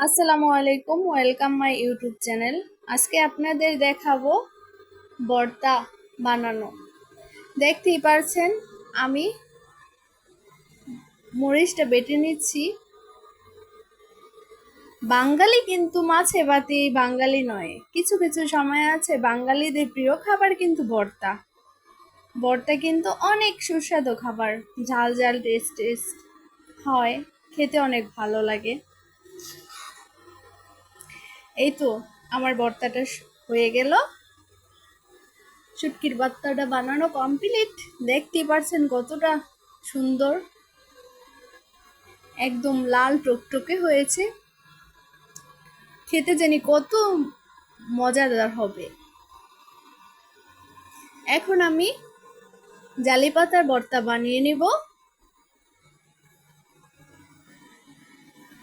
আসসালামু আলাইকুম, welcome my YouTube channel. আজকে আপনাদের দেখাবো ভর্তা বানানো। দেখতেই পারছেন আমি মরিচটা বেটে নিচ্ছি। বাঙালি কিন্তু মাছে ভাতে বাঙালি নয়, কিছু কিছু সময় আছে বাঙালিদের প্রিয় খাবার কিন্তু ভর্তা। ভর্তা কিন্তু অনেক সুস্বাদু খাবার, ঝাল ঝাল টেস্ট টেস্ট হয়, খেতে অনেক ভালো লাগে। এই তো আমার ভর্তাটা হয়ে গেল। শুটকির ভর্তাটা বানানো কমপ্লিট। দেখতেই পারছেন কতটা সুন্দর, একদম লাল টকটকে হয়েছে। খেতে জানি কত মজাদার হবে। এখন আমি জালি পাতার ভর্তা বানিয়ে নিব।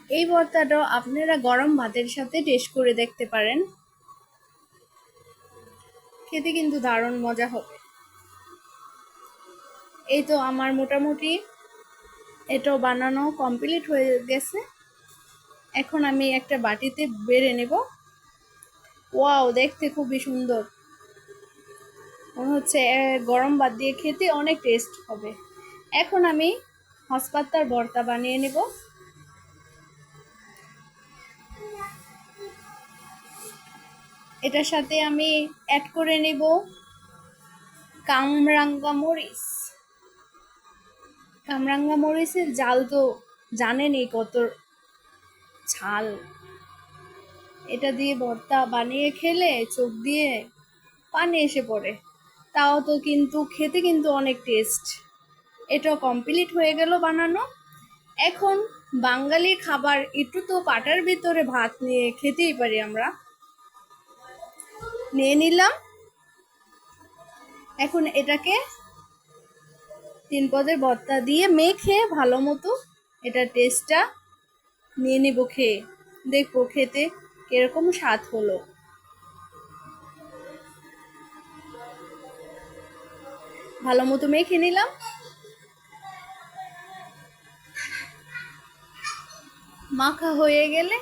এই ভর্তাটাও আপনারা গরম ভাতের সাথে টেস্ট করে দেখতে পারেন, খেতে কিন্তু দারুণ মজা হবে। এই তো আমার মোটামুটি এটাও বানানো কমপ্লিট হয়ে গেছে। এখন আমি একটা বাটিতে বেড়ে নেব। ওয়াও, দেখতে খুবই সুন্দর, মনে হচ্ছে গরম ভাত দিয়ে খেতে অনেক টেস্ট হবে। এখন আমি হসপাতার ভর্তা বানিয়ে নেব। এটার সাথে আমি অ্যাড করে নেব কামরাঙ্গা মরিচ। কামরাঙ্গা মরিচের ঝাল তো জানেনই কত ঝাল। এটা দিয়ে ভর্তা বানিয়ে খেলে চোখ দিয়ে পানি এসে পড়ে। তাও তো কিন্তু খেতে কিন্তু অনেক টেস্ট। এটা কমপ্লিট হয়ে গেল বানানো। এখন বাঙালির খাবার, একটু তো পাটার ভিতরে ভাত নিয়ে খেতেই পারি আমরা। নিয়ে নিলাম। এখন এটাকে 3 পদের ভর্তা দিয়ে মেখে ভালো মতো এটা টেস্টটা নিয়ে নিব, খেয়ে দেখবো খেতে কিরকম স্বাদ হলো। ভালো মতো মেখে নিলাম। মাখা হয়ে গেলে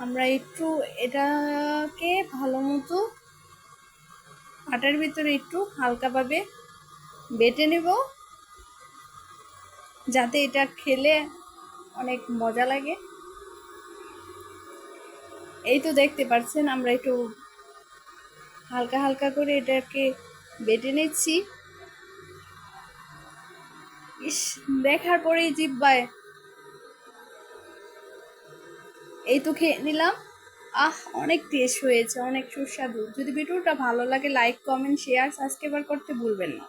আমরা একটু এটাকে ভালো মতো আটার ভিতরে একটু হালকাভাবে বেটে নেব, যাতে এটা খেলে অনেক মজা লাগে। এই তো দেখতে পাচ্ছেন আমরা একটু হালকা হালকা করে এটাকে বেটে নিচ্ছি। ইস, দেখার পরেই জিহ্বায়, এই তো খেয়ে নিলাম। অনেক টেস্ট হয়েছে, অনেক সুস্বাদু। যদি ভিডিওটা ভালো লাগে লাইক কমেন্ট শেয়ার সাবস্ক্রাইব করতে ভুলবেন না।